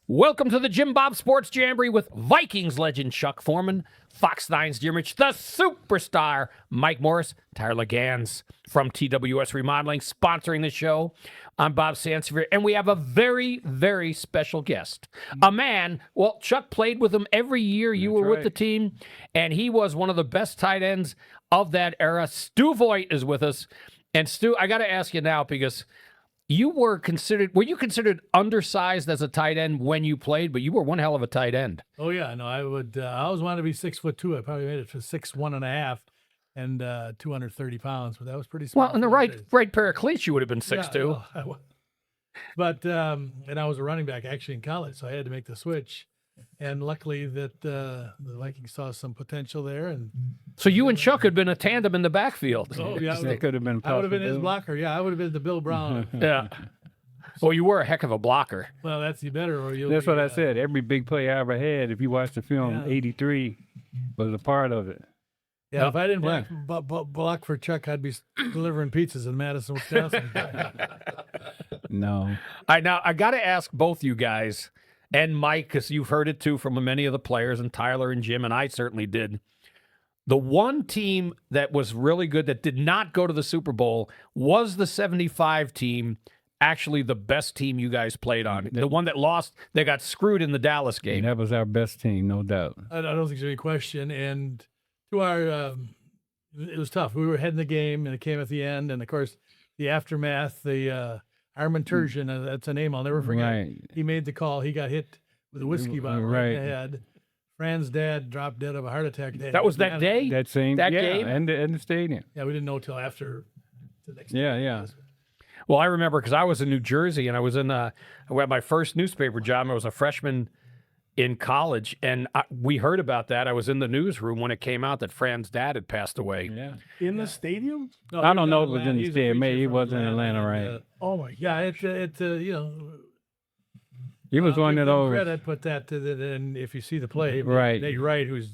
Welcome to the Jim Bob Sports Jamboree with Vikings legend Chuck Foreman, Fox 9's Dear Mitch, the superstar Mike Morris, Tyler Ganz from TWS Remodeling, sponsoring the show. I'm Bob Sansevere, and we have a very, very special guest. A man, well, Chuck played with him every year you were with the team, and he was one of the best tight ends of that era. Stu Voigt is with us. And Stu, I got to ask you now because were you considered undersized as a tight end when you played, but you were one hell of a tight end. Oh yeah, no, I always wanted to be 6'2". I probably made it to 6'1.5" and 230 pounds, but that was pretty small. Well, in the right pair of cleats, you would have been 6'2". Well, but and I was a running back actually in college, so I had to make the switch. And luckily that the Vikings saw some potential there, and so you and Chuck had been a tandem in the backfield. oh yeah, that could have been. I would have been his blocker. Yeah, I would have been the Bill Brown. Yeah. Well, you were a heck of a blocker. Well, that's you better, or you'll. That's be, what I said. Every big play I ever had, if you watch the film, '83 was a part of it. Yeah, if I didn't block for Chuck, I'd be delivering pizzas in Madison, Wisconsin. No. I got to ask both you guys and Mike, because you've heard it too from many of the players, and Tyler and Jim, and I certainly did. The one team that was really good that did not go to the Super Bowl was the 75 team, actually the best team you guys played on. The one that lost, they got screwed in the Dallas game. That was our best team, no doubt. I don't think there's any question. And to our, it was tough. We were heading the game, and it came at the end. And, of course, the aftermath, the Armin Turgeon, that's a name I'll never forget. Right. He made the call. He got hit with a whiskey bottle right in the head. Fran's dad dropped dead of a heart attack. That was that day? That game? And the stadium. Yeah, we didn't know till after the next day. Yeah. Well, I remember because I was in New Jersey, and I was I had my first newspaper job. I was a freshman in college, and we heard about that. I was in the newsroom when it came out that Fran's dad had passed away. Yeah. In the stadium? No, I don't know if it was in the He's a stadium. Maybe he preacher was from in Atlanta, right? and, Oh my God. yeah, it's you know. He was one of those. Credit, put that to the, and if you see the play, Right. Nate Wright, who's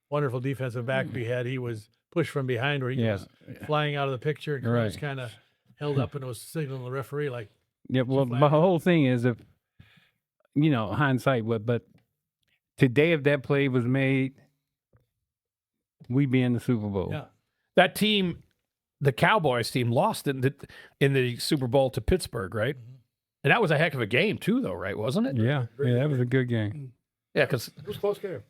wonderful defensive back we had, he was pushed from behind where he was flying out of the picture, and was kind of held up and was signaling the referee like. Yeah, well, my whole thing is if, hindsight, but today if that play was made, we'd be in the Super Bowl. Yeah. That team, the Cowboys team, lost in the Super Bowl to Pittsburgh, right? Mm-hmm. And that was a heck of a game too, though, right? Wasn't it? Yeah, that was a good game. Yeah, because It was a close game.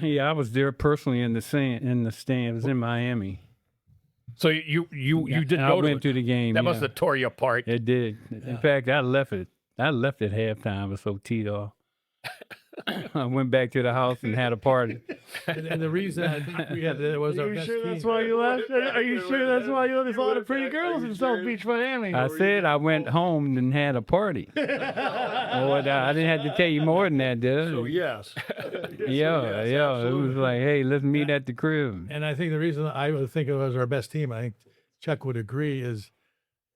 Yeah, I was there personally in the stands in Miami. so you didn't I go went to the game. that must have tore you apart. It did. In fact, I left at halftime. I was so teed off. I went back to the house and had a party. And the reason we had that was our Are you best sure team. that's why you left? Are you sure that's why you left? There's a lot of pretty girls in South Beach, Miami. I said I went home and had a party. I didn't have to tell you more than that, did I? So yes. Yeah. It was like, hey, let's meet at the crib. And I think the reason I would think of it as our best team, I think Chuck would agree, is,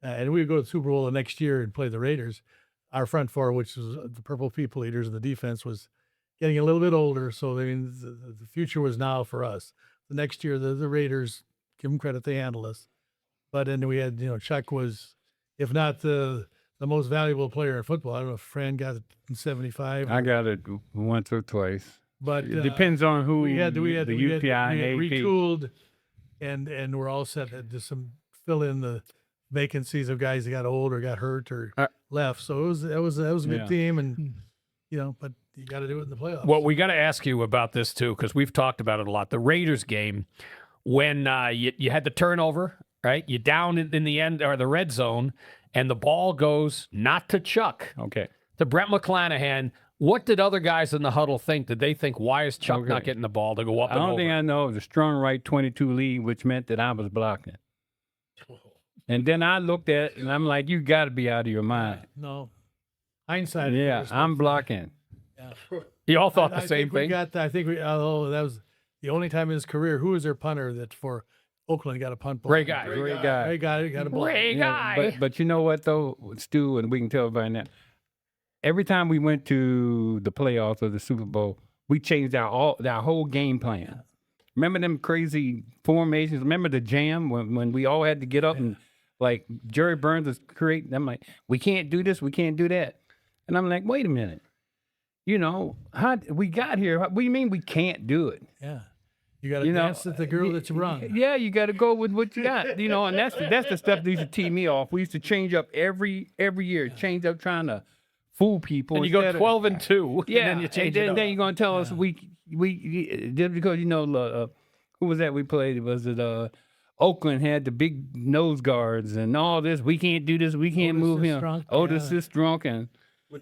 and we would go to the Super Bowl the next year and play the Raiders. Our front four, which was the Purple People Eaters of the defense, was getting a little bit older. So, I mean, the future was now for us. The next year, the Raiders, give them credit, they handled us. But then we had, Chuck was, if not the most valuable player in football. I don't know if Fran got it in 75. I got it once or twice. But It depends on who we had the we UPI had and AP. retooled, and we're all set to some fill in the vacancies of guys that got old or got hurt or left. So that was a good team, and but you got to do it in the playoffs. Well, we got to ask you about this too, because we've talked about it a lot. The Raiders game, when you had the turnover, right? You down in the end or the red zone, and the ball goes not to Chuck, Okay. to Brett McClanahan. What did other guys in the huddle think? Did they think, why is Chuck not getting the ball to go up I and don't over? think I know. It was a strong right 22 lead, which meant that I was blocking. And then I looked at it, and I'm like, you got to be out of your mind. No, hindsight. Yeah, I'm blocking. You all thought the I same think we thing? got. I think although that was the only time in his career. Who was their punter that for Oakland got a punt ball? Ray Guy. Great guy. Ray got a block. Ray Yeah, Guy. but you know what, though, Stu, and we can tell by now, every time we went to the playoffs or the Super Bowl, we changed our whole game plan. Remember them crazy formations? Remember the jam when we all had to get up and, like, Jerry Burns was creating? I'm like, we can't do this, we can't do that. And I'm like, wait a minute. you know, how we got here. What do you mean we can't do it? Yeah. You got to You know, dance at the girl that you brung. Yeah, you got to go with what you got, you know, and that's the stuff that used to tee me off. We used to change up every year, change up trying to fool people. And you go instead of- 12-2, Yeah, and then you change it up. then you're gonna tell us we just because you know who was that we played? Was it Oakland had the big nose guards and all this. We can't do this. We can't Otis move is him. drunk, Otis yeah. is drunk and but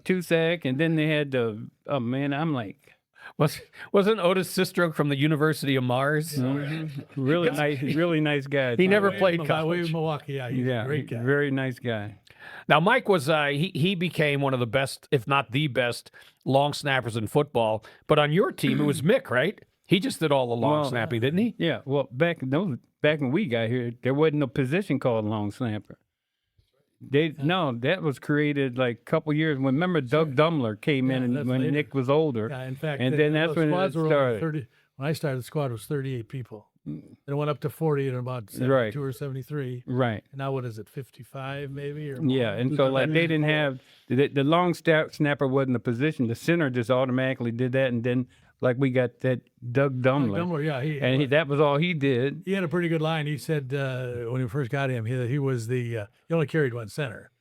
Tusac, and then they had the man. I'm like. Wasn't Otis Sistrok from the University of Mars? Really nice guy. He never Way played in college. Milwaukee. Yeah, he's a great guy. Very nice guy. Now, Mike was he became one of the best, if not the best, long snappers in football. But on your team, it was Mick, right? He just did all the long snapping, didn't he? Yeah. Well, back when we got here, there wasn't a position called long snapper. That was created like a couple years. Remember, Doug Dumler came in that's when later. Nick was older. Yeah, in fact, and then that's the when it squads were only started. 30. When I started, the squad was 38 people. And it went up to 40 in about 72 Right. or 73. Right. And now what is it, 55 maybe? Or more? Yeah, and so like they didn't have the long snapper wasn't a position. The center just automatically did that, and then like we got that Doug Dumler, Dumler, yeah, and that was all he did. he had a pretty good line. He said when we first got him, he was he only carried one center.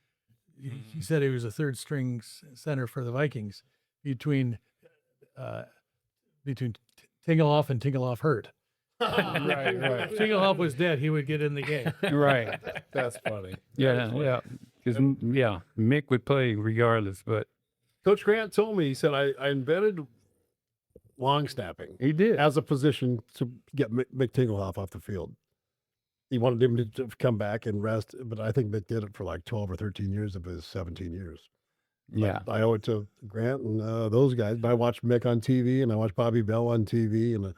He said he was a third string center for the Vikings between Tingelhoff and Tingelhoff hurt. Right. Tingelhoff was dead. He would get in the game. Right. That's funny. Yeah. Because Mick would play regardless, but Coach Grant told me, he said, I invented long snapping he did. as a position to get Mick Tingelhoff off the field. He wanted him to come back and rest, but I think Mick did it for like 12 or 13 years of his 17 years. Yeah. But I owe it to Grant and those guys. But I watched Mick on TV, and I watched Bobby Bell on TV, and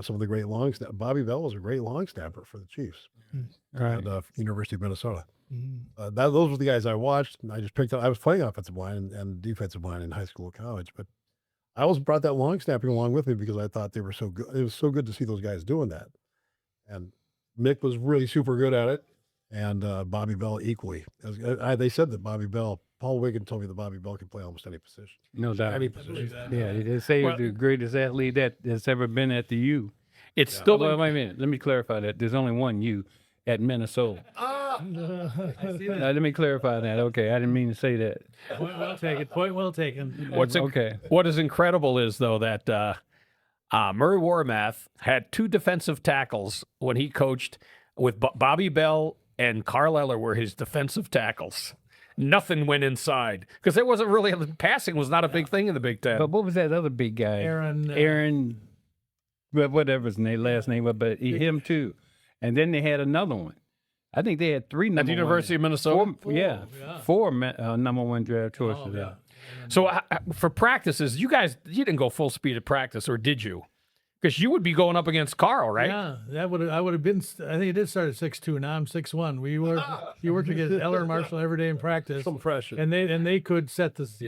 some of the great long snap. Bobby Bell was a great long snapper for the Chiefs Right. at University of Minnesota. Those were the guys I watched, and I just picked up. I was playing offensive line and defensive line in high school and college, but I always brought that long snapping along with me because I thought they were so good. It was so good to see those guys doing that. And Mick was really super good at it, and Bobby Bell equally. They said that Bobby Bell, Paul Wiggin told me that Bobby Bell could play almost any position. No doubt. Any position. Yeah, they say he's the greatest athlete that's ever been at the U. It's still Well, wait a minute. Let me clarify that. There's only one U at Minnesota. Let me clarify that. Okay, I didn't mean to say that. Point well taken. Point well taken. Okay. What is incredible is, though, that Murray Warmath had two defensive tackles when he coached with Bobby Bell and Carl Eller were his defensive tackles. Nothing went inside because there wasn't really passing was not a big thing in the Big Ten. But what was that other big guy? Aaron, well, whatever his last name was, but him too. And then they had another one. I think they had three At number the University of Minnesota. four number one draft choices. yeah. So for practices, you didn't go full speed at practice, or did you? Because you would be going up against Carl, right? Yeah, I would have been. I think it did start at 6'2". Now I'm 6'1". You worked against Eller and Marshall every day in practice, Some pressure. and they could set this.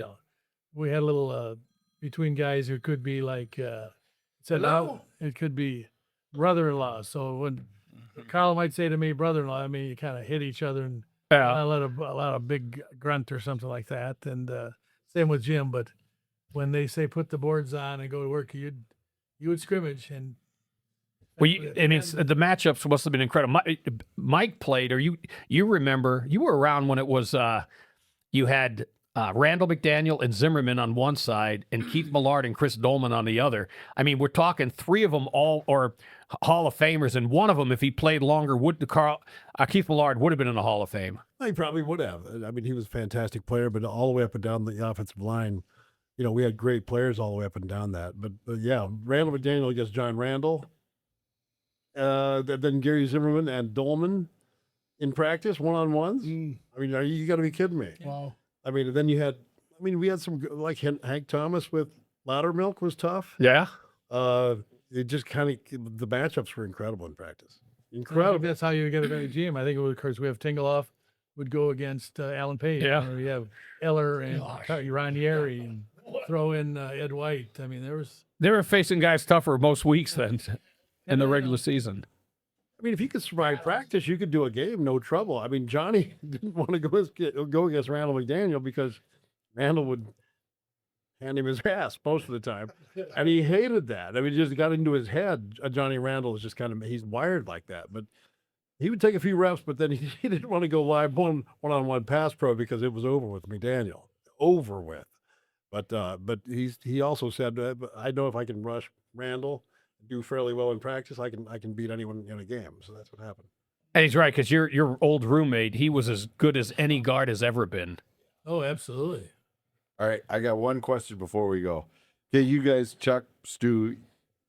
We had a little between guys who could be like it could be brother-in-law. So when Carl might say to me brother-in-law, I mean you kind of hit each other and I let a lot of big grunt or something like that. And same with Jim. But when they say put the boards on and go to work, you would scrimmage and. Well, the matchups must have been incredible. Mike played, or you remember, you were around when it was, you had Randall McDaniel and Zimmerman on one side and Keith Millard and Chris Dolman on the other. I mean, we're talking three of them all or Hall of Famers, and one of them, if he played longer, Keith Millard would have been in the Hall of Fame. He probably would have. I mean, he was a fantastic player, but all the way up and down the offensive line, we had great players all the way up and down that. But yeah, Randall McDaniel against John Randall. Then Gary Zimmerman and Dolman in practice, one-on-ones. I mean, you got to be kidding me. Wow. I mean, then we had some, like Hank Thomas with Loudermilk was tough. Yeah. It just kind of, the matchups were incredible in practice. I Incredible. think that's how you get a better GM. I think it was, of course, we have Tingeloff would go against Alan Page. Yeah. Or you have Eller and Ron Yeri and throw in Ed White. I mean, They were facing guys tougher most weeks than in the regular season. I mean, if you could survive practice, you could do a game, no trouble. I mean, Johnny didn't want to go against Randall McDaniel because Randall would hand him his ass most of the time. And he hated that. I mean, it just got into his head. Johnny Randall is just he's wired like that. But he would take a few reps, but then he didn't want to go live one-on-one pass pro because it was over with McDaniel. Over with. But he also said, I know if I can rush Randall, do fairly well in practice, I can beat anyone in a game. So that's what happened. And he's right, because your old roommate, he was as good as any guard has ever been. Oh, absolutely. All right, I got one question before we go. Okay, you guys, Chuck, Stu,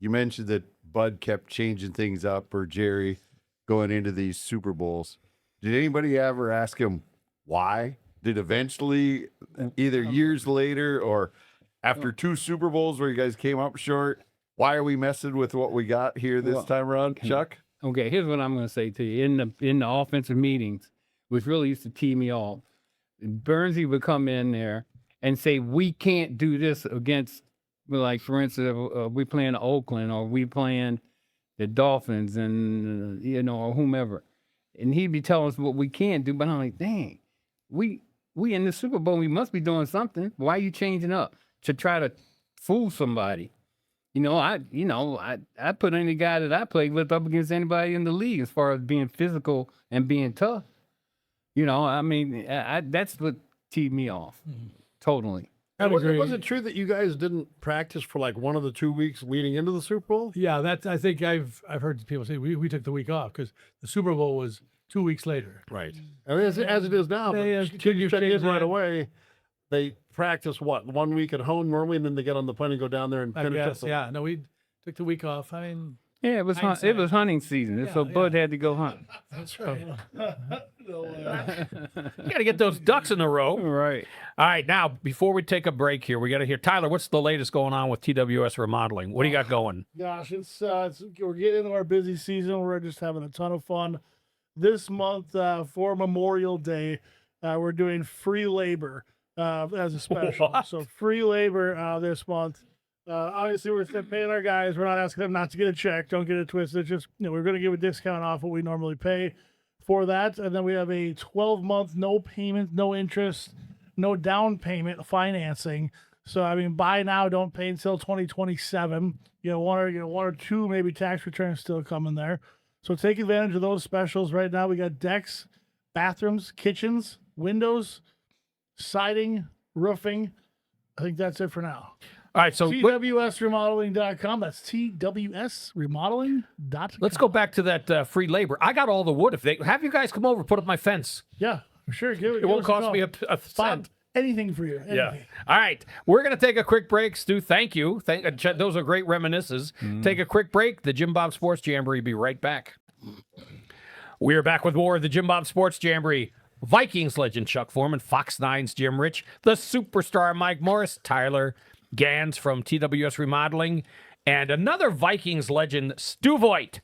you mentioned that Bud kept changing things up, or Jerry, going into these Super Bowls. Did anybody ever ask him why? Did eventually, either years later or after 2 Super Bowls where you guys came up short, why are we messing with what we got here this time around, Chuck? Okay, here's what I'm going to say to you. In the offensive meetings, which really used to tee me off, Bernsey would come in there and say, we can't do this against, like, for instance, we playing Oakland or we playing the Dolphins and, or whomever. And he'd be telling us what we can't do. But I'm like, dang, we in the Super Bowl, we must be doing something. Why are you changing up to try to fool somebody? I put any guy that I played with up against anybody in the league as far as being physical and being tough. That's what teed me off. Totally. Was it true that you guys didn't practice for like one of the 2 weeks leading into the Super Bowl? Yeah, I think I've heard people say we took the week off because the Super Bowl was 2 weeks later. Right. I mean, as it is now, They, but you said it is that. right away. They practice 1 week at home normally, and then they get on the plane and go down there and I finish guess, up. yeah. No, we took the week off. I mean, Yeah, it was hunting season, so Bud had to go hunt. that's right. You got to get those ducks in a row. Right. All right, now, before we take a break here, we got to hear, Tyler, what's the latest going on with TWS Remodeling? What do you got going? Gosh, we're getting into our busy season. We're just having a ton of fun. This month, for Memorial Day, we're doing free labor as a special. What? So free labor this month. Obviously, we're paying our guys. We're not asking them not to get a check. Don't get it twisted. Just we're going to give a discount off what we normally pay for that. And then we have a 12-month no payment, no interest, no down payment financing. So I mean, buy now, don't pay until 2027. One or two maybe tax returns still coming there. So take advantage of those specials right now. We got decks, bathrooms, kitchens, windows, siding, roofing. I think that's it for now. All right, so TWSremodeling.com. That's TWSremodeling.com. let's go back to that free labor. I got all the wood. If they have you guys come over, put up my fence. Yeah, sure. It won't cost me a Bob, cent. anything for you. Anything. Yeah. All right. We're going to take a quick break. Stu, thank you. Those are great reminiscences. Take a quick break. The Jim Bob Sports Jamboree. Be right back. We are back with more of the Jim Bob Sports Jamboree. Vikings legend Chuck Foreman, Fox 9's Jim Rich, the superstar Mike Morris, Tyler Ganz from TWS Remodeling, and another Vikings legend, Stu Voigt,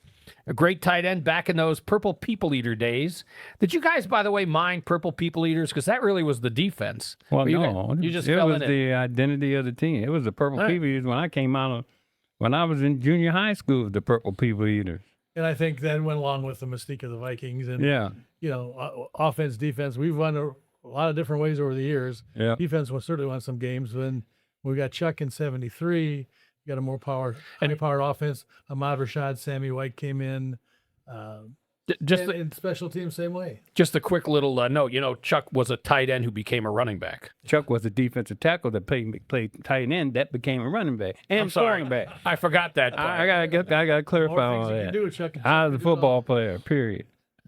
a great tight end back in those Purple People Eater days. Did you guys, by the way, mind Purple People Eaters? Because that really was the defense. Well, Or no, you just it fell was in it. the identity of the team. It was the Purple People Eaters when I came out when I was in junior high school. The Purple People Eaters. And I think that went along with the mystique of the Vikings. And, Yeah. Offense, defense. We've run a lot of different ways over the years. Yeah. Defense was certainly won some games. When we got Chuck in 73, we got a more high-powered offense. Ahmad Rashad, Sammy White came in. In special teams, same way. Just a quick little note. Chuck was a tight end who became a running back. Chuck was a defensive tackle that played tight end that became a running back and I'm sorry. scoring back. I forgot that. I gotta clarify More all things you that. can do with Chuck. I was a football player. Period.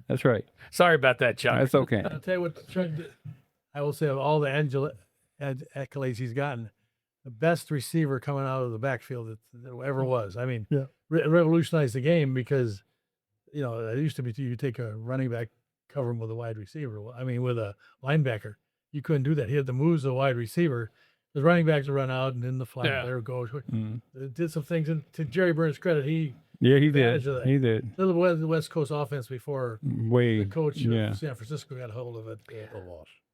That's right. Sorry about that, Chuck. That's okay. I'll tell you what Chuck did. I will say of all the accolades he's gotten, the best receiver coming out of the backfield that ever was. I mean, Yeah. Revolutionized the game because, it used to be you take a running back, cover him with a wide receiver. I mean, with a linebacker, you couldn't do that. He had the moves of a wide receiver. The running backs would run out and then the flat player would go. Did some things, and to Jerry Burns' credit, he He advantage did. of that. He did. little the West Coast offense before Way. the coach Yeah. of San Francisco got a hold of it.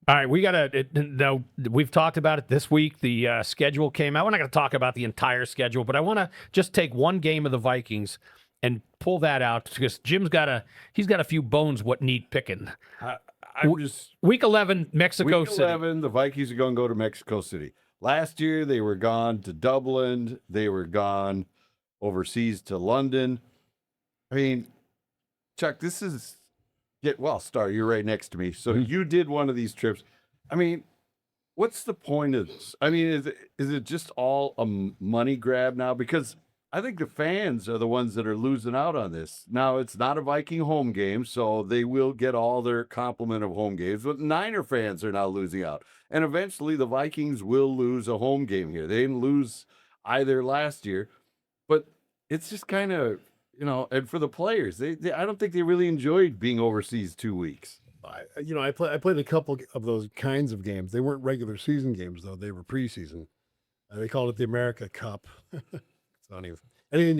All right, we got to now. We've talked about it this week. The schedule came out. We're not going to talk about the entire schedule, but I want to just take one game of the Vikings and pull that out because Jim's got a few bones what need picking. I'm just Week 11, Mexico week City. 11. The Vikings are going to go to Mexico City. Last year, they were gone to Dublin. They were gone overseas to London. I mean, Chuck, this is Star, you're right next to me. So you did one of these trips. I mean, what's the point of this? I mean, is it just all a money grab now? Because I think the fans are the ones that are losing out on this. Now, it's not a Viking home game, so they will get all their complement of home games, but Niner fans are now losing out. And eventually the Vikings will lose a home game here. They didn't lose either last year, but it's just kind of, and for the players, I don't think they really enjoyed being overseas 2 weeks. I played a couple of those kinds of games. They weren't regular season games, though. They were preseason. They called it the America Cup. It's not even anything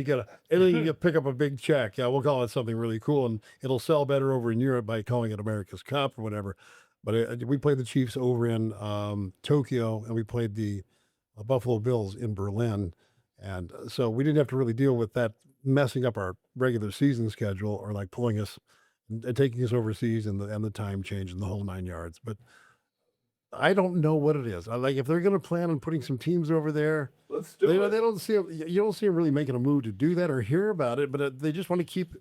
you pick up a big check. Yeah, we'll call it something really cool, and it'll sell better over in Europe by calling it America's Cup or whatever. But we played the Chiefs over in Tokyo, and we played the Buffalo Bills in Berlin, and so we didn't have to really deal with that messing up our regular season schedule or like pulling us and taking us overseas and the time change and the whole 9 yards. But I don't know what it is. Like if they're going to plan on putting some teams over there, Let's do it. they don't see you don't see them really making a move to do that or hear about it. But they just want to keep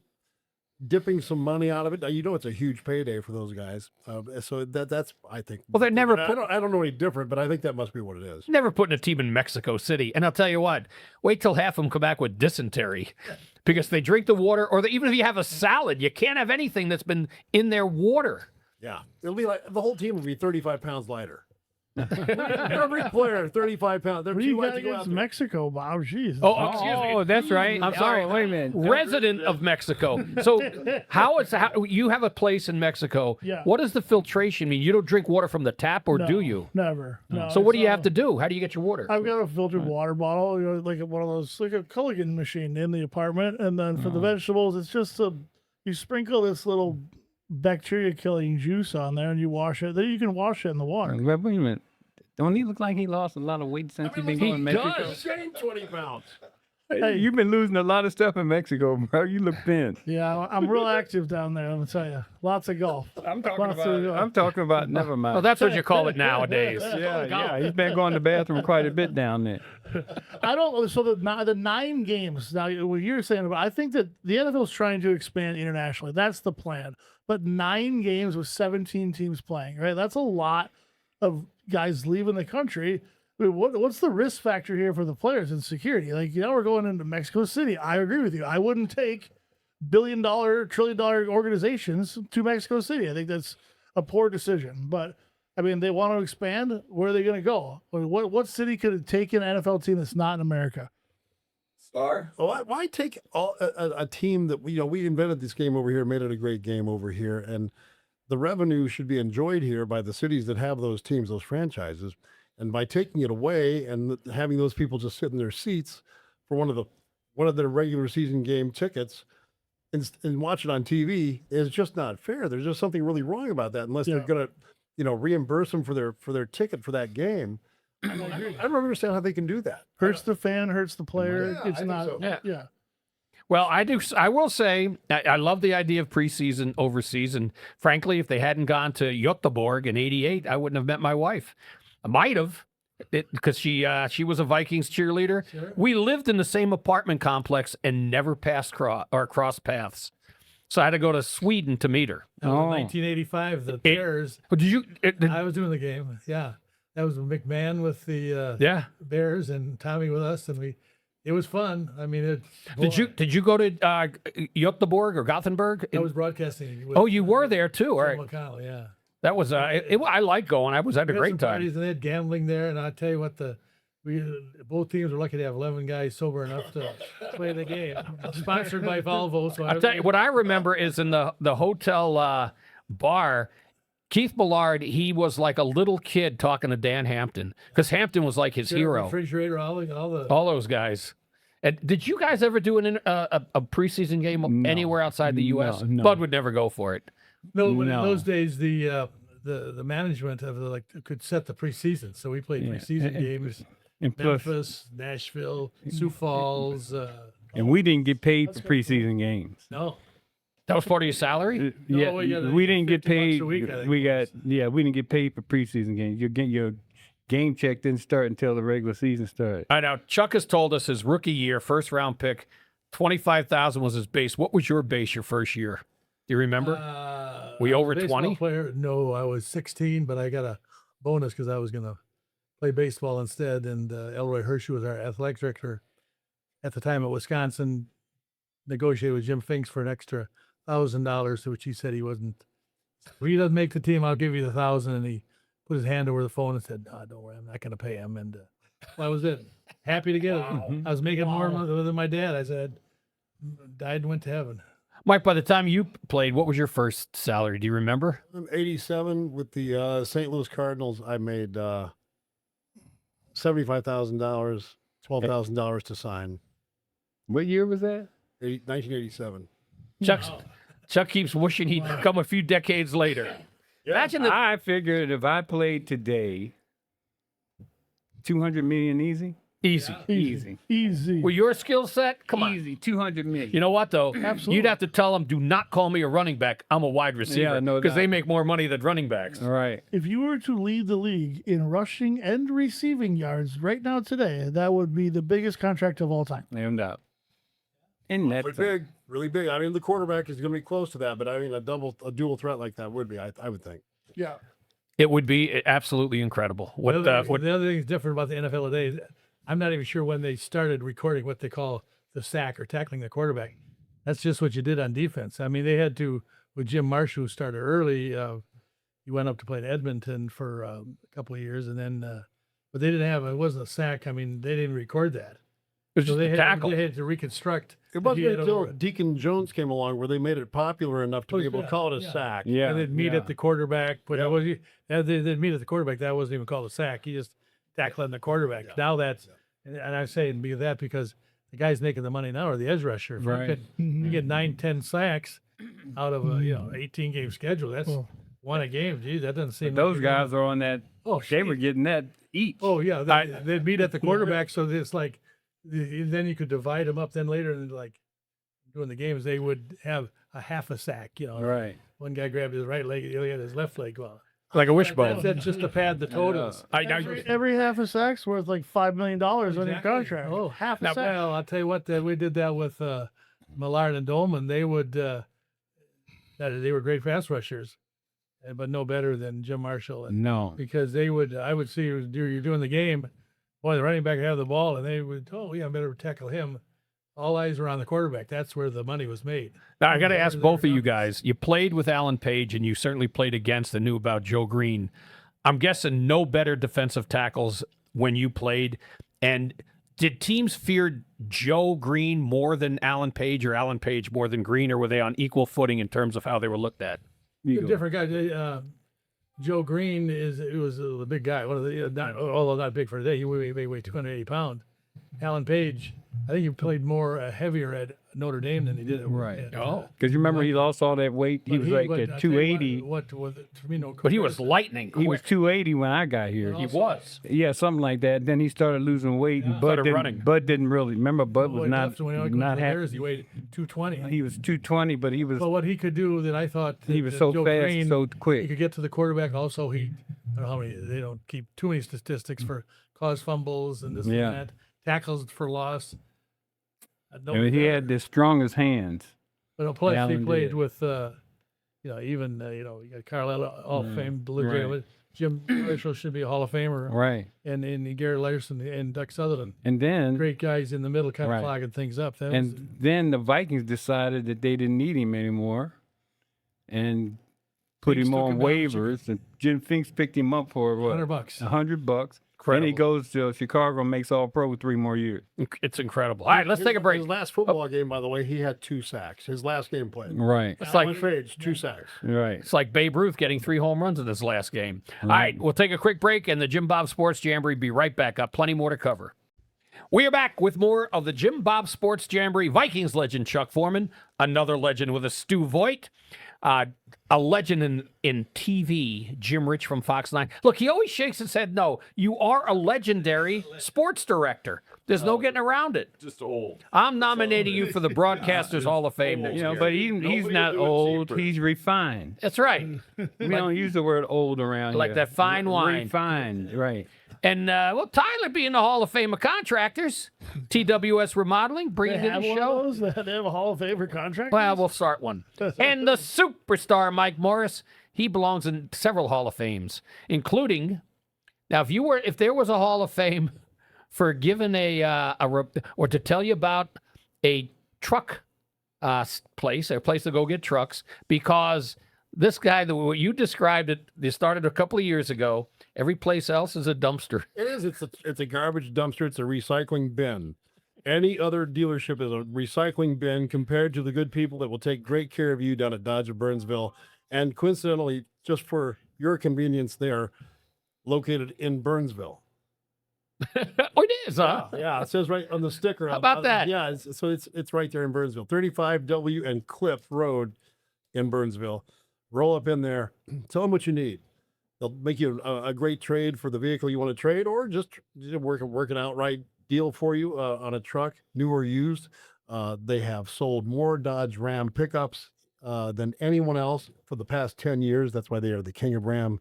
dipping some money out of it. It's a huge payday for those guys. So that's I think. Well, they're never I don't know any different, but I think that must be what it is. Never putting a team in Mexico City. And I'll tell you what, wait till half of them come back with dysentery because they drink the water, or even if you have a salad, you can't have anything that's been in their water. Yeah, it'll be like the whole team will be 35 pounds lighter. Every player 35 pounds. They're What do too you light got to go out against there. Mexico, Bob? Jeez. Oh, excuse me. Oh, that's right. I'm sorry. Oh, wait a minute. Resident of Mexico. So how you have a place in Mexico? Yeah. What does the filtration mean? You don't drink water from the tap, or No, do you? Never. No. So what do you it's, have to do? How do you get your water? I've got a filtered water bottle, like one of those, like a Culligan machine in the apartment. And then for the vegetables, it's just you sprinkle this little bacteria killing juice on there and you wash it. Then you can wash it in the water. Wait a minute. Don't he look like he lost a lot of weight since he's been going to Mexico? does. Gained 20 pounds. Hey, you've been losing a lot of stuff in Mexico, bro. You look thin. Yeah, I'm real active down there, let me tell you. Lots of golf. I'm Lots talking of- about. Never mind. Well, that's what you call it nowadays. yeah. He's been going to the bathroom quite a bit down there. I don't. So the 9 games. Now, what you're saying about, I think that the NFL is trying to expand internationally. That's the plan. But 9 games with 17 teams playing, right? That's a lot of guys leaving the country. I mean, what's the risk factor here for the players and security? Like, we're going into Mexico City. I agree with you. I wouldn't take billion-dollar, trillion-dollar organizations to Mexico City. I think that's a poor decision. But I mean, they want to expand. Where are they going to go? What city could take an NFL team that's not in America? Star? Well, why take a team that we invented this game over here, made it a great game over here, and the revenue should be enjoyed here by the cities that have those teams, those franchises, and by taking it away and having those people just sit in their seats for one of their regular season game tickets and watch it on TV is just not fair. There's just something really wrong about that unless they're going to reimburse them for their ticket for that game. I don't understand how they can do that. Hurts the fan, hurts the player. Yeah, It's I think not. so. Yeah. Well, I do. I will say I love the idea of preseason overseas. And frankly, if they hadn't gone to Göteborg in '88, I wouldn't have met my wife. I might have, because she was a Vikings cheerleader. Sure. We lived in the same apartment complex and never crossed paths. So I had to go to Sweden to meet her. That was 1985, the Bears. Did you? I was doing the game. Yeah. That was McMahon with the Bears and Tommy with us, and it was fun. I mean, did you go to Göteborg or Gothenburg? I was broadcasting. Oh, you were there too. All right. McConnell, yeah. That was I like going. I had a great time. Parties, and they had gambling there, and I tell you what, both teams were lucky to have 11 guys sober enough to play the game. Sponsored by Volvo. So I'll tell you what I remember is in the hotel bar. Keith Millard, he was like a little kid talking to Dan Hampton because Hampton was like his hero. Refrigerator, all those guys. And did you guys ever do a preseason game anywhere outside the U.S.? No. Bud would never go for it. No, in those days the management of could set the preseason, so we played preseason games in Memphis, Nashville, Sioux Falls, and we didn't get paid for preseason games. No. That was part of your salary? We didn't get paid. $50 a week, I think We didn't get paid for preseason games. game check didn't start until the regular season started. I know Chuck has told us his rookie year, first round pick, 25,000 was his base. What was your base your first year? Do you remember? Were you over baseball 20? player? No, I was 16, but I got a bonus because I was going to play baseball instead. And Elroy Hershey was our athletic director at the time at Wisconsin. Negotiated with Jim Finks for an extra $1,000, which he said he wasn't. If he doesn't make the team, I'll give you the 1,000. And he put his hand over the phone and said, "No, don't worry, I'm not going to pay him." And that was it. Happy to get it. I was making more money than my dad. I said, died and went to heaven. Mike, by the time you played, what was your first salary? Do you remember? I'm 87 with the St. Louis Cardinals. I made $75,000, $12,000 to sign. What year was that? 1987. Chuck keeps wishing he'd come a few decades later. Imagine that. I figured if I played today, 200 million easy. Easy. With your skill set, come on. Easy, 200 million. You know what, though? Absolutely. You'd have to tell them, do not call me a running back. I'm a wide receiver. Yeah, no Because doubt. they make more money than running backs. All right. If you were to lead the league in rushing and receiving yards right now today, that would be the biggest contract of all time. No doubt. And that's Really big. I mean, the quarterback is going to be close to that, but I mean, a dual threat like that would be, I would think. Yeah. It would be absolutely incredible. The What other thing that's different about the NFL today is I'm not even sure when they started recording what they call the sack or tackling the quarterback. That's just what you did on defense. I mean, they had to, with Jim Marsh, who started early, he went up to play in Edmonton for a couple of years, and then, but they didn't have, it wasn't a sack. I mean, they didn't record that. It was So just a tackle. they had to reconstruct. It wasn't He had until over it. Deacon Jones came along where they made it popular enough to be able to call it a sack. Yeah. And they'd meet at the quarterback, but Yep. it was, they'd meet at the quarterback. That wasn't even called a sack. He just tackling the quarterback. Now that's, and I say that because the guys making the money now are the edge rusher. If Right. you get 9-10 sacks out of a 18 game schedule. That's one a game. Gee, that doesn't seem. Those like guys are on that. Oh, They were getting that each. Oh yeah, they'd meet at the quarterback, so it's like then you could divide them up. Then later, and like doing the games, they would have a half a sack. Right. One guy grabbed his right leg, the other had his left leg. Well, Like a wishbone. that's just to pad the totals. Every half a sack's worth like $5 million on your Exactly. contract. Oh, half a now, sack. well, I'll tell you what, we did that with Millard and Dolman. They would, they were great pass rushers, but no better than Jim Marshall. And No. because they would, I would see you're doing the game, boy, the running back would have the ball, and they would, oh yeah, I better tackle him. All eyes were on the quarterback. That's where the money was made. Now, I got to ask both of you guys. You played with Alan Page, and you certainly played against and knew about Joe Green. I'm guessing no better defensive tackles when you played. And did teams fear Joe Green more than Alan Page or Alan Page more than Green, or were they on equal footing in terms of how they were looked at? Different guys. Joe Green was a big guy. One of the although not big for today, he may weigh 280 pounds. Alan Page, I think he played more heavier at Notre Dame than he did at Right. Oh. Because you remember he lost all that weight. He But was like but at I tell you 280. What was it? For me, no But he was comparison. lightning quick. He was 280 when I got here. He was. Yeah, something like that. Then he started losing weight, and Started running. Bud didn't really remember. Bud was When not not happy. he weighed 220. He was 220, but he was But what he could do that I thought he was that so Joe fast, Green, so he quick. could get to the quarterback. Also, I don't know how many. They don't keep too many statistics for caused fumbles and this Yeah. and that, tackles for loss. I mean, he had the strongest hands. But plus, he Allen played did. with, you got Carlisle Hall of Fame, right. Jim Marshall should be a Hall of Famer, Right. and Gary Larson and Duck Sutherland, And then great guys in the middle, kind of Right. clogging things up. That was, and then the Vikings decided that they didn't need him anymore, and put Finks him took on him down to waivers. And Jim Finks picked him up for what? $100. $100. Then he goes to Chicago and makes All Pro with 3 more years. It's incredible. All right, let's take a break. His last football game, by the way, he had 2 sacks. His last game played. Right. It's like Alan Page, 2 sacks. Right. It's like Babe Ruth getting 3 home runs in his last game. All right, we'll take a quick break, and the Jim Bob Sports Jamboree be right back. Got plenty more to cover. We are back with more of the Jim Bob Sports Jamboree. Vikings legend Chuck Foreman, another legend with a Stu Voigt, a legend in TV, Jim Rich from Fox 9. Look, he always shakes his head no. You are a legendary sports director. There's no getting around it. Just old. I'm nominating you for the Broadcasters Hall of Fame next You know, year. but he's not old. He's refined. That's right. We don't use the word old around Like here. that fine wine. Refined, right. And, well, Tyler being the Hall of Fame of contractors, TWS Remodeling, They bringing to have the one show. of those? They have a Hall of Fame for contractors? Well, we'll start one. And the superstar Mike Morris, he belongs in several Hall of Fames, including now. If there was a Hall of Fame for giving or to tell you about a truck place, a place to go get trucks, because this guy, the way you described it, they started a couple of years ago. Every place else is a dumpster. It is. It's a garbage dumpster. It's a recycling bin. Any other dealership is a recycling bin compared to the good people that will take great care of you down at Dodge of Burnsville. And coincidentally, just for your convenience, they are located in Burnsville. Oh, it is, huh? Yeah, it says right on the sticker. How about that? Yeah, it's right there in Burnsville. 35W and Cliff Road in Burnsville. Roll up in there. Tell them what you need. They'll make you a great trade for the vehicle you want to trade, or just work an outright deal for you on a truck, new or used. They have sold more Dodge Ram pickups than anyone else for the past 10 years. That's why they are the king of Ram.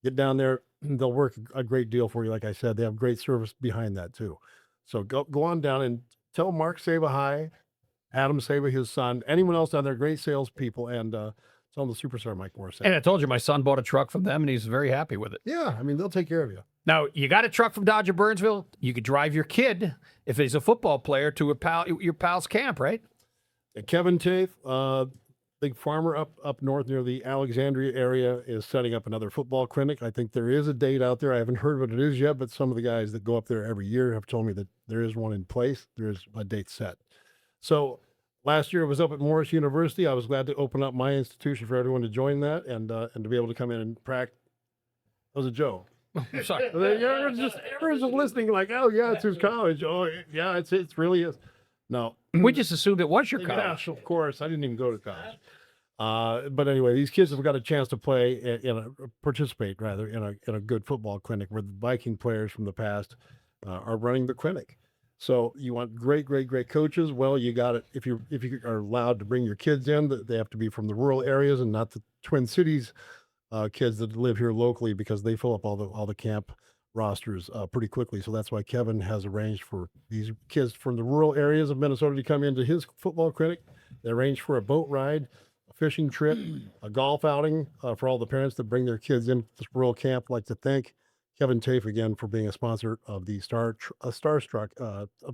Get down there. They'll work a great deal for you. Like I said, they have great service behind that too. So go on down and tell Mark Saba hi, Adam Saba, his son, anyone else down there, great salespeople, and tell them the superstar Mike Morris. And I told you my son bought a truck from them, and he's very happy with it. Yeah, I mean, they'll take care of you. Now, you got a truck from Dodge of Burnsville. You could drive your kid, if he's a football player, to your pal's camp, right? Kevin Tafe, big farmer up north near the Alexandria area, is setting up another football clinic. I think there is a date out there. I haven't heard what it is yet, but some of the guys that go up there every year have told me that there is one in place. There is a date set. So last year it was up at Morris University. I was glad to open up my institution for everyone to join that and to be able to come in and practice. That was a joke. Sorry. Everyone's just listening like, oh yeah, it's his college. Oh yeah, it really is. No, We just assumed it was your yeah, college. of course. I didn't even go to college. But anyway, these kids have got a chance to play participate rather in a good football clinic where the Viking players from the past are running the clinic. So you want great coaches. Well, you got it. If you are allowed to bring your kids in, they have to be from the rural areas and not the Twin Cities kids that live here locally, because they fill up all the camp rosters pretty quickly. So that's why Kevin has arranged for these kids from the rural areas of Minnesota to come into his football clinic. They arrange for a boat ride, a fishing trip, a golf outing for all the parents that bring their kids in this rural camp. I'd like to thank Kevin Tafe again for being a sponsor of the Starstruck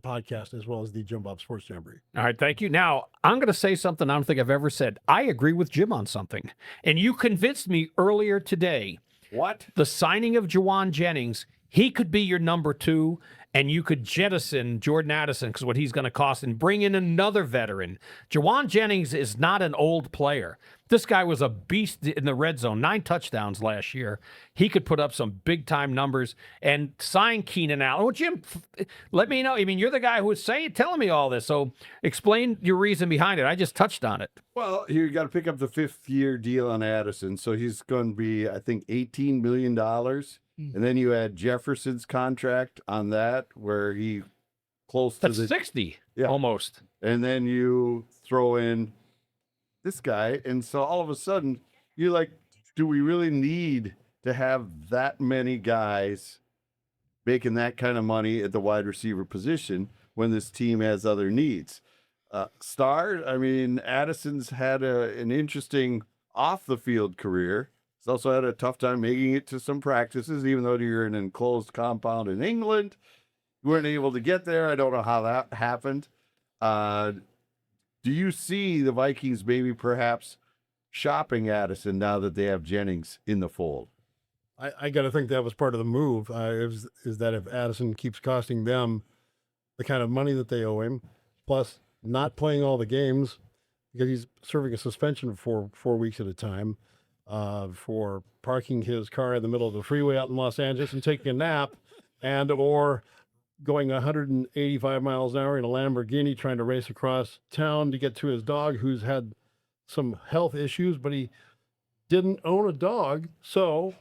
podcast, as well as the Jim Bob Sports Jamboree. All right, thank you. Now, I'm going to say something I don't think I've ever said. I agree with Jim on something. And you convinced me earlier today. What? The signing of Jawan Jennings, he could be your number 2, and you could jettison Jordan Addison because what he's going to cost and bring in another veteran. Jawan Jennings is not an old player. This guy was a beast in the red zone, 9 touchdowns last year. He could put up some big-time numbers and sign Keenan Allen. Well, Jim, let me know. I mean, you're the guy who was telling me all this, so explain your reason behind it. I just touched on it. Well, you got to pick up the 5th-year deal on Addison, so he's going to be, I think, $18 million. And then you add Jefferson's contract on that, where he close to That's 60, Yeah. almost. and then you throw in this guy, and so all of a sudden you're like, do we really need to have that many guys making that kind of money at the wide receiver position when this team has other needs? I mean, Addison's had an interesting off the field career. He's also had a tough time making it to some practices, even though you're in an enclosed compound in England. You weren't able to get there. I don't know how that happened. Do you see the Vikings maybe perhaps shopping Addison now that they have Jennings in the fold? I got to think that was part of the move. Is that if Addison keeps costing them the kind of money that they owe him, plus not playing all the games because he's serving a suspension for 4 weeks at a time for parking his car in the middle of the freeway out in Los Angeles and taking a nap, and or going 185 miles an hour in a Lamborghini trying to race across town to get to his dog, who's had some health issues, but he didn't own a dog. So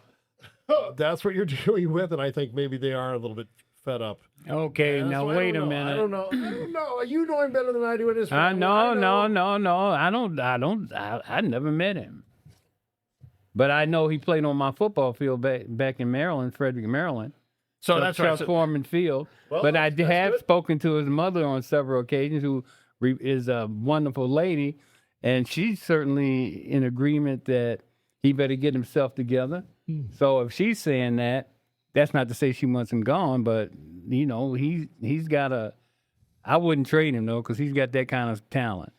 that's what you're dealing with. And I think maybe they are a little bit fed up. Okay, And now so wait a I minute. don't know. You know him better than I do at this point. No. I never met him. But I know he played on my football field back in Maryland, Frederick, Maryland. So that's right. Chuck So, Foreman Field. But I have spoken to his mother on several occasions, who is a wonderful lady, and she's certainly in agreement that he better get himself together. So if she's saying that, that's not to say she wants him gone, but he's got a. I wouldn't trade him though, because he's got that kind of talent.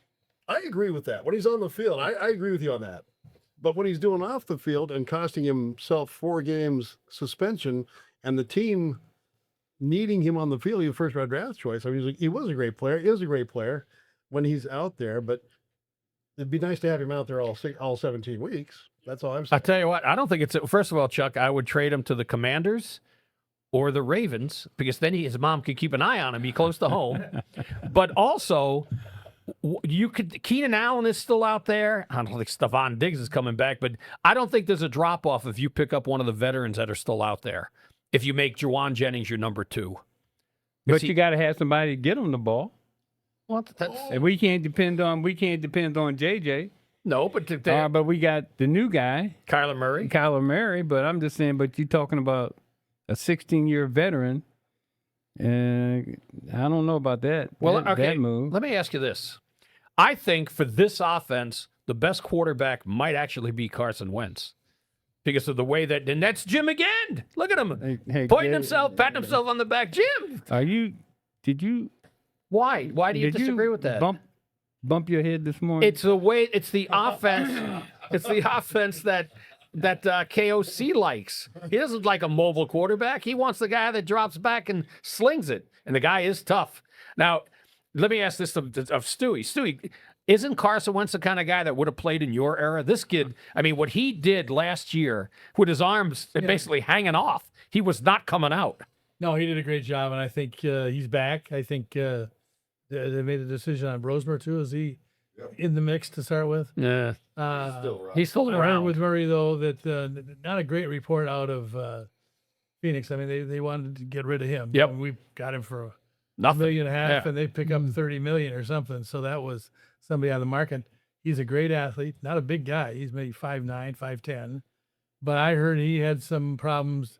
I agree with that. When he's on the field, I agree with you on that. But when he's doing off the field and costing himself 4 games suspension, and the team needing him on the field, he's a first-round draft choice. I mean, he was a great player. He is a great player when he's out there, but it'd be nice to have him out there all 17 weeks. That's all I'm saying. I tell you what, I don't think it's. First of all, Chuck, I would trade him to the Commanders or the Ravens, because then his mom could keep an eye on him, be close to home. But also, Keenan Allen is still out there. I don't think Stephon Diggs is coming back, but I don't think there's a drop off if you pick up one of the veterans that are still out there. If you make Juwan Jennings your number 2, But you got to have somebody to get him the ball. well, that's, And we can't depend on JJ. no, but But we got the new guy, Kyler Murray. Kyler Murray. But I'm just saying, but you're talking about a 16-year veteran. And I don't know about that. Well, that okay. move. Let me ask you this: I think for this offense, the best quarterback might actually be Carson Wentz, because of the way that, and that's Jim again. Look at him patting himself on the back. Jim, Did you why? Why do you disagree with that? Bump your head this morning? It's the way. It's the offense. It's the offense that KOC likes. He doesn't like a mobile quarterback. He wants the guy that drops back and slings it. And the guy is tough. Now, let me ask this of Stewie. Stewie, isn't Carson Wentz the kind of guy that would have played in your era? This kid, I mean, what he did last year with his arms basically hanging off, he was not coming out. No, he did a great job, and I think he's back. I think they made a decision on Brosmer too. Is he in the mix to start with? Yeah. He's still I heard around. with Murray, though, that not a great report out of Phoenix. I mean, they wanted to get rid of him. Yep. I mean, we got him for Nothing. $1.5 million, Yeah. and they pick up 30 million or something. So that was somebody on the market. He's a great athlete, not a big guy. He's maybe 5'9", 5'10", but I heard he had some problems,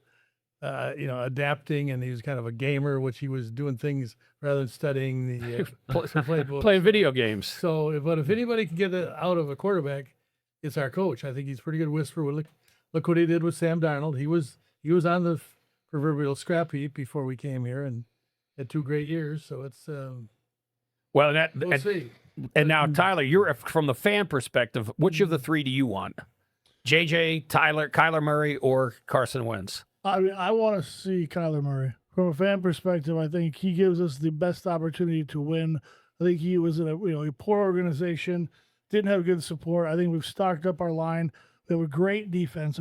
adapting, and he was kind of a gamer, which he was doing things rather than studying the playbook. Playing video games. So, but if anybody can get it out of a quarterback, it's our coach. I think he's a pretty good whisperer. Look what he did with Sam Darnold. He was on the proverbial scrap heap before we came here, and had 2 great years. So it's Well, we'll see. And now, Tyler, you're from the fan perspective. Which of the 3 do you want? JJ, Tyler, Kyler Murray, or Carson Wentz? I mean, I want to see Kyler Murray. From a fan perspective, I think he gives us the best opportunity to win. I think he was in a poor organization, didn't have good support. I think we've stocked up our line. We have a great defense.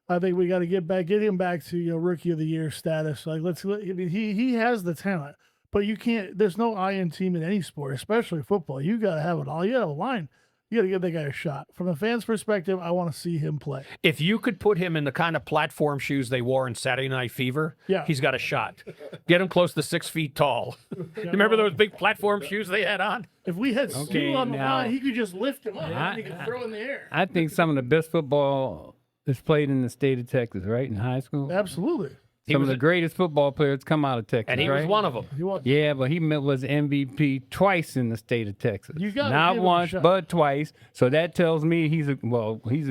I think we got to get him back to rookie of the year status. Like he has the talent, but you can't. There's no I-in team in any sport, especially football. You got to have it all. You got to have a line. You got to give that guy a shot. From a fan's perspective, I want to see him play. If you could put him in the kind of platform shoes they wore in Saturday Night Fever, he's got a shot. Get him close to 6 feet tall. You remember those big platform shoes they had on? If we had Stu on the now- line, he could just lift him up and he could throw in the air. I think some of the best football is played in the state of Texas, right? In high school. Absolutely. Some of the greatest football players come out of Texas, And he right? was one of them. Yeah, but he was MVP twice in the state of Texas. You gotta Not give him a once, shot. but twice. So that tells me he's a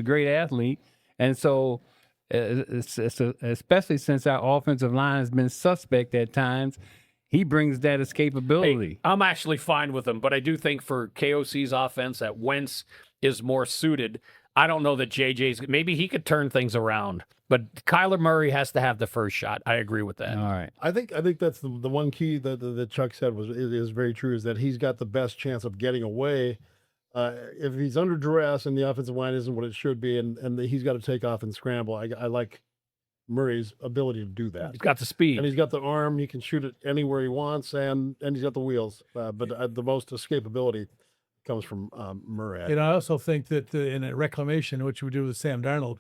great athlete. And so, especially since our offensive line has been suspect at times, he brings that escapability. Hey, I'm actually fine with him, but I do think for KOC's offense that Wentz is more suited. I don't know that JJ's. Maybe he could turn things around, but Kyler Murray has to have the first shot. I agree with that. All right. I think that's the one key that Chuck said is very true, is that he's got the best chance of getting away. If he's under duress and the offensive line isn't what it should be, and he's got to take off and scramble, I like Murray's ability to do that. He's got the speed. And he's got the arm; he can shoot it anywhere he wants, and he's got the wheels. But the most escapability comes from Murray. And I also think that in a reclamation, which we do with Sam Darnold,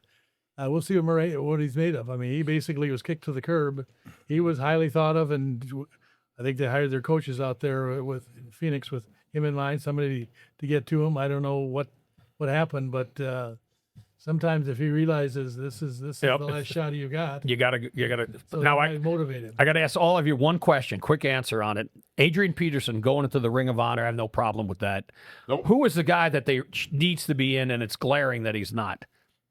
we'll see what he's made of. I mean, he basically was kicked to the curb. He was highly thought of, and I think they hired their coaches out there with Phoenix with him in line, somebody to get to him. I don't know what happened, but Sometimes if he realizes this is Yep. the last shot you got, You gotta. so Now it I might motivate him. got to ask all of you one question. Quick answer on it. Adrian Peterson going into the Ring of Honor. I have no problem with that. Nope. Who is the guy that they needs to be in, and it's glaring that he's not?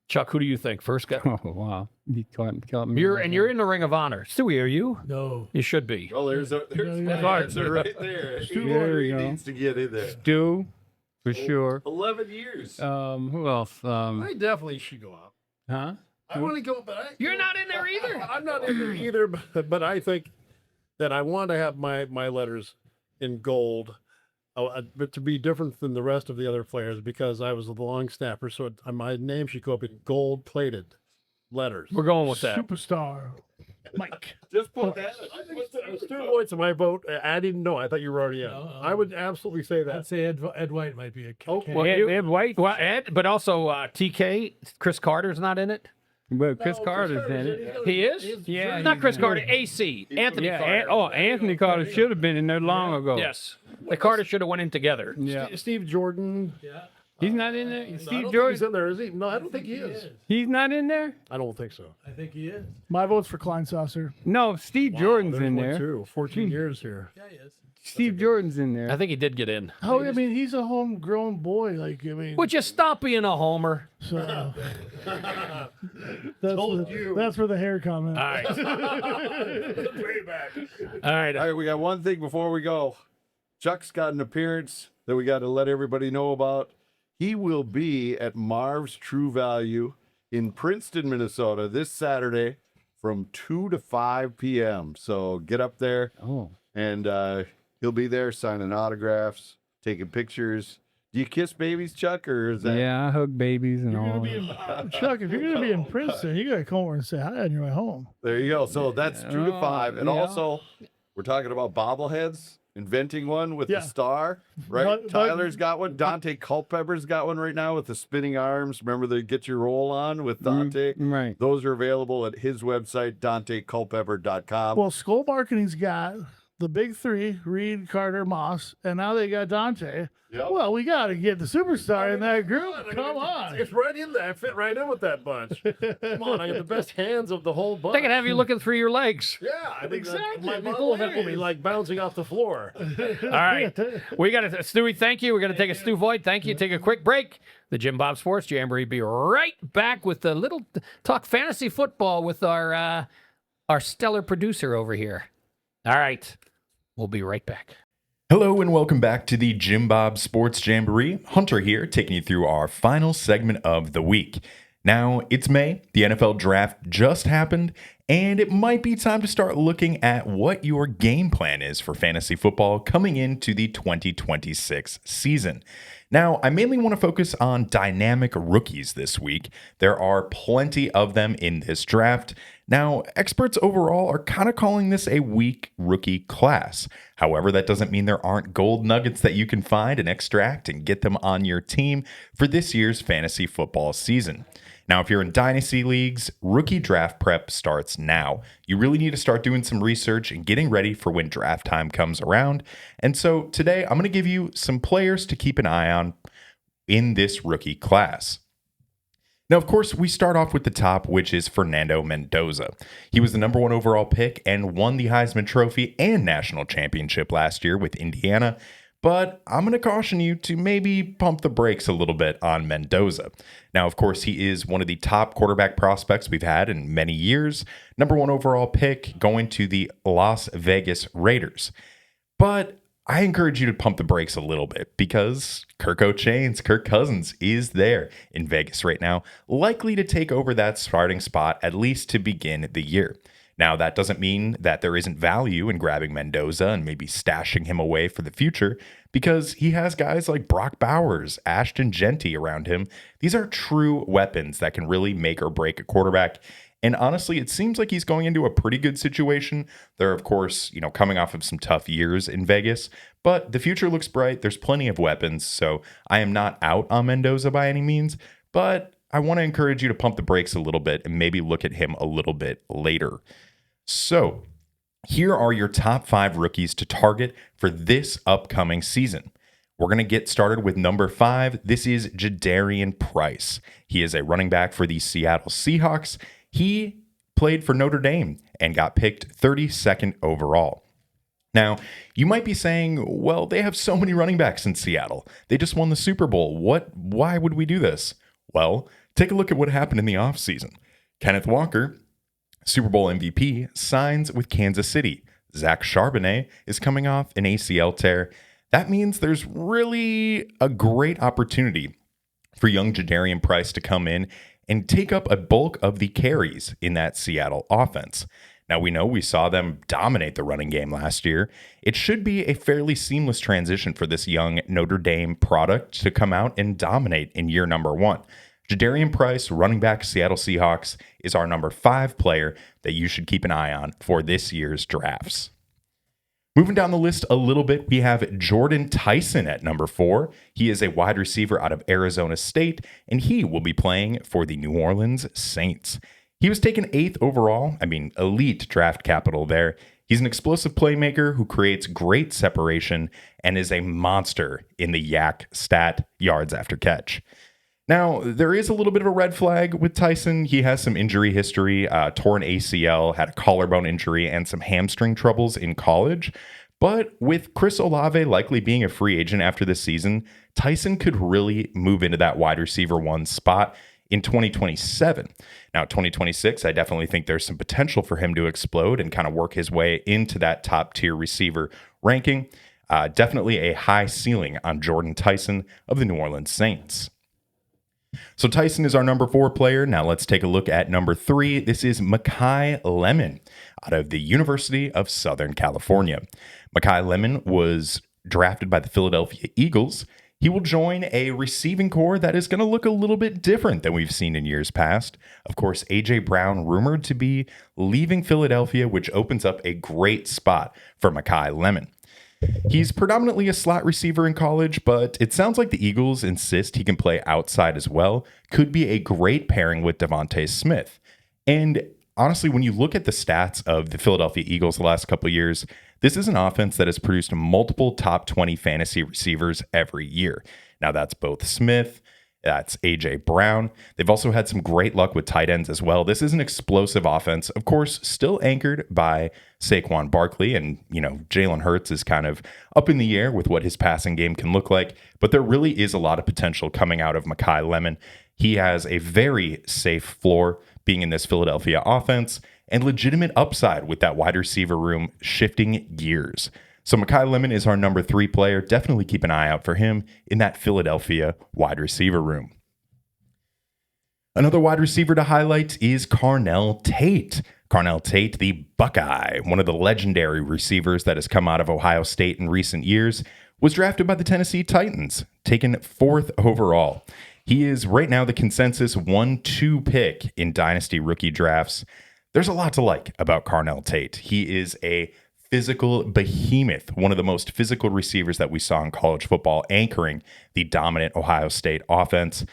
Chuck, who do you think? First guy. Oh wow! You caught me. You're in the Ring of Honor. Stewie, are you? No. You should be. Well, there's yeah, my yeah. answer right there. There you He go. needs to get in there. Stu, for sure. 11 years. Who else? I definitely should go out. Huh? I want to go, but You're not in there either. I'm not in there either. But I think that I want to have my letters in gold, but to be different than the rest of the other players because I was a long snapper. So my name should go up in gold plated letters. We're going with that. Superstar, Mike. Just put that. Stu Voigt's my vote. I didn't know. I thought you were already in. No, I would absolutely say I'd that. say Ed White might be a Oh, candidate. well, Ed White. Well, Ed, but also TK. Chris Carter's not in it. Well, Chris Carter's in it. He is. Yeah, Not he's Chris in Carter. it. AC. Anthony Yeah. Carter. Anthony Carter should have been in there long ago. Yes. The Carter should have went in together. Yeah. Steve Jordan. Yeah. He's not in there. I don't Steve think he's Jordan. in there, is he? No, I don't think he is. He's not in there. I don't think so. I think he is. My vote's for Kleinsasser. No, Steve Jordan's There's in one, there. too. 14 years here. Yeah, he is. Steve Jordan's in there. I think he did get in. Oh, I mean, he's a homegrown boy. Like, I mean, Would you stop being a homer? so that's where the hair comment. All right. Way back. All right. All right, we got one thing before we go. Chuck's got an appearance that we got to let everybody know about. He will be at Marv's True Value in Princeton, Minnesota this Saturday from 2 to 5 p.m. So get up there Oh. and he'll be there signing autographs, taking pictures. Do you kiss babies, Chuck, or is that? Yeah, I hug babies and You're all. gonna be in, Chuck, if you're gonna be in Princeton, you gotta come over and say hi on your way home. There you go. So that's 2 to 5. And yeah. also, we're talking about bobbleheads, inventing one with Yeah. the star, right? Doug- Tyler's got one. Daunte Culpepper's got one right now with the spinning arms. Remember the Get Your Roll On with Daunte? Right. Those are available at his website, DaunteCulpepper.com. Well, Skull Marketing's got the big three: Reed, Carter, Moss, and now they got Daunte. Yep. Well, we got to get the superstar in that group. Come on. It's right in there. I fit right in with that bunch. Come on, I got the best hands of the whole bunch. They can have you looking through your legs. Yeah, I think Exactly. my It'd be bobblehead will be hilarious. like bouncing off the floor. All right. We got to, Stewie, thank you. We're going to take a Stu Voigt. Thank you. Take a quick break. The Jim Bob Sports Jamboree. Be right back with a little talk fantasy football with our stellar producer over here. All right. We'll be right back. Hello and welcome back to the Jim Bob Sports Jamboree. Hunter here, taking you through our final segment of the week. Now, it's May, the NFL draft just happened, and it might be time to start looking at what your game plan is for fantasy football coming into the 2026 season. Now, I mainly want to focus on dynamic rookies this week. There are plenty of them in this draft. Now, experts overall are kind of calling this a weak rookie class. However, that doesn't mean there aren't gold nuggets that you can find and extract and get them on your team for this year's fantasy football season. Now, if you're in dynasty leagues, rookie draft prep starts now. You really need to start doing some research and getting ready for when draft time comes around. And so today, I'm going to give you some players to keep an eye on in this rookie class. Now, of course, we start off with the top, which is Fernando Mendoza. He was the number 1 overall pick and won the Heisman Trophy and national championship last year with Indiana. But I'm going to caution you to maybe pump the brakes a little bit on Mendoza. Now, of course, he is one of the top quarterback prospects we've had in many years. Number 1 overall pick going to the Las Vegas Raiders. But I encourage you to pump the brakes a little bit because Kirk Cousins is there in Vegas right now, likely to take over that starting spot at least to begin the year. Now, that doesn't mean that there isn't value in grabbing Mendoza and maybe stashing him away for the future because he has guys like Brock Bowers, Ashton Genty around him. These are true weapons that can really make or break a quarterback. And honestly, it seems like he's going into a pretty good situation. They're, of course, coming off of some tough years in Vegas, but the future looks bright. There's plenty of weapons, so I am not out on Mendoza by any means, but I want to encourage you to pump the brakes a little bit and maybe look at him a little bit later. So here are your top 5 rookies to target for this upcoming season. We're going to get started with number 5. This is Jadarian Price. He is a running back for the Seattle Seahawks. He played for Notre Dame and got picked 32nd overall. Now, you might be saying, well, they have so many running backs in Seattle. They just won the Super Bowl. Why would we do this? Well, take a look at what happened in the offseason. Kenneth Walker, Super Bowl MVP, signs with Kansas City. Zach Charbonnet is coming off an ACL tear. That means there's really a great opportunity for young Jadarian Price to come in and take up a bulk of the carries in that Seattle offense. Now, we know we saw them dominate the running game last year. It should be a fairly seamless transition for this young Notre Dame product to come out and dominate in year number 1. Jadarian Price, running back Seattle Seahawks, is our number 5 player that you should keep an eye on for this year's drafts. Moving down the list a little bit, we have Jordan Tyson at number 4. He is a wide receiver out of Arizona State, and he will be playing for the New Orleans Saints. He was taken 8th overall. Elite draft capital there. He's an explosive playmaker who creates great separation and is a monster in the yak stat, yards after catch. Now, there is a little bit of a red flag with Tyson. He has some injury history, torn ACL, had a collarbone injury, and some hamstring troubles in college. But with Chris Olave likely being a free agent after this season, Tyson could really move into that wide receiver 1 spot in 2027. Now, 2026, I definitely think there's some potential for him to explode and kind of work his way into that top tier receiver ranking. Definitely a high ceiling on Jordan Tyson of the New Orleans Saints. So Tyson is our number 4 player. Now let's take a look at number 3. This is Makai Lemon out of the University of Southern California. Makai Lemon was drafted by the Philadelphia Eagles. He will join a receiving core that is going to look a little bit different than we've seen in years past. Of course, A.J. Brown rumored to be leaving Philadelphia, which opens up a great spot for Makai Lemon. He's predominantly a slot receiver in college, but it sounds like the Eagles insist he can play outside as well. Could be a great pairing with Devontae Smith. And honestly, when you look at the stats of the Philadelphia Eagles the last couple of years, this is an offense that has produced multiple top 20 fantasy receivers every year. Now, that's both Smith, that's A.J. Brown. They've also had some great luck with tight ends as well. This is an explosive offense, of course, still anchored by Saquon Barkley. And, Jalen Hurts is kind of up in the air with what his passing game can look like. But there really is a lot of potential coming out of Makai Lemon. He has a very safe floor being in this Philadelphia offense and legitimate upside with that wide receiver room shifting gears. So Makai Lemon is our number 3 player. Definitely keep an eye out for him in that Philadelphia wide receiver room. Another wide receiver to highlight is Carnell Tate. Carnell Tate, the Buckeye, one of the legendary receivers that has come out of Ohio State in recent years, was drafted by the Tennessee Titans, taken 4th overall. He is right now the consensus 1-2 pick in dynasty rookie drafts. There's a lot to like about Carnell Tate. He is a physical behemoth, one of the most physical receivers that we saw in college football, anchoring the dominant Ohio State offense.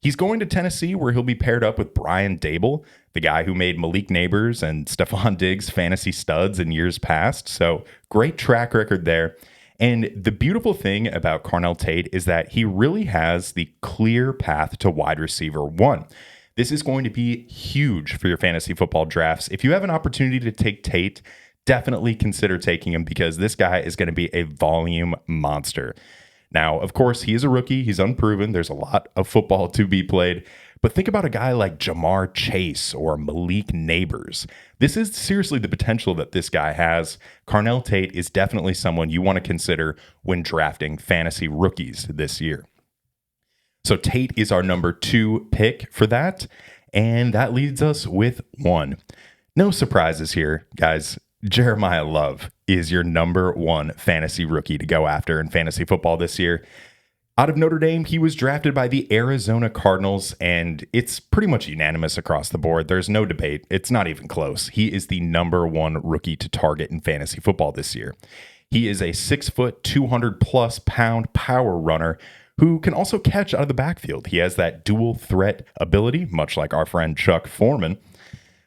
He's going to Tennessee, where he'll be paired up with Brian Dable, the guy who made Malik Neighbors and Stephon Diggs fantasy studs in years past. So great track record there. And the beautiful thing about Carnell Tate is that he really has the clear path to wide receiver 1. This is going to be huge for your fantasy football drafts. If you have an opportunity to take Tate, definitely consider taking him, because this guy is going to be a volume monster. Now, of course, he is a rookie. He's unproven. There's a lot of football to be played. But think about a guy like Jamar Chase or Malik Neighbors. This is seriously the potential that this guy has. Carnell Tate is definitely someone you want to consider when drafting fantasy rookies this year. So Tate is our number 2 pick for that. And that leads us with 1. No surprises here, guys. Jeremiah Love is your number 1 fantasy rookie to go after in fantasy football this year. Out of Notre Dame, he was drafted by the Arizona Cardinals, and it's pretty much unanimous across the board. There's no debate. It's not even close. He is the number 1 rookie to target in fantasy football this year. He is a 6-foot, 200-plus pound power runner who can also catch out of the backfield. He has that dual threat ability, much like our friend Chuck Foreman.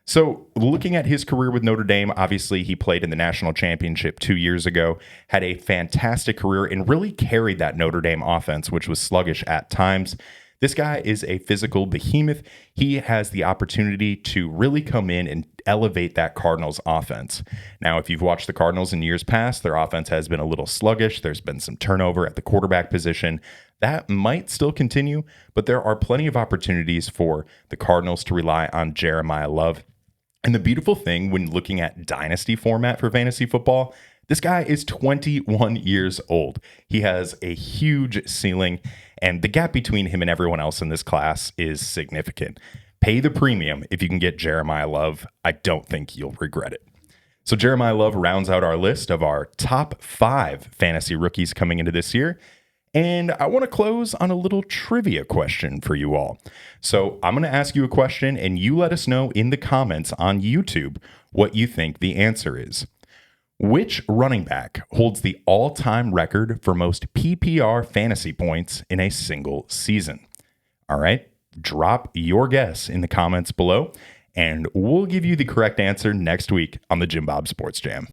So, looking at his career with Notre Dame, obviously he played in the national championship 2 years ago, had a fantastic career, and really carried that Notre Dame offense, which was sluggish at times. This guy is a physical behemoth. He has the opportunity to really come in and elevate that Cardinals offense. Now, if you've watched the Cardinals in years past, their offense has been a little sluggish. There's been some turnover at the quarterback position. That might still continue, but there are plenty of opportunities for the Cardinals to rely on Jeremiah Love. And the beautiful thing when looking at dynasty format for fantasy football, this guy is 21 years old. He has a huge ceiling, and the gap between him and everyone else in this class is significant. Pay the premium if you can get Jeremiah Love. I don't think you'll regret it. So Jeremiah Love rounds out our list of our top 5 fantasy rookies coming into this year. And I want to close on a little trivia question for you all. So I'm going to ask you a question, and you let us know in the comments on YouTube what you think the answer is. Which running back holds the all-time record for most PPR fantasy points in a single season? All right, drop your guess in the comments below, and we'll give you the correct answer next week on the Jim Bob Sports Jam.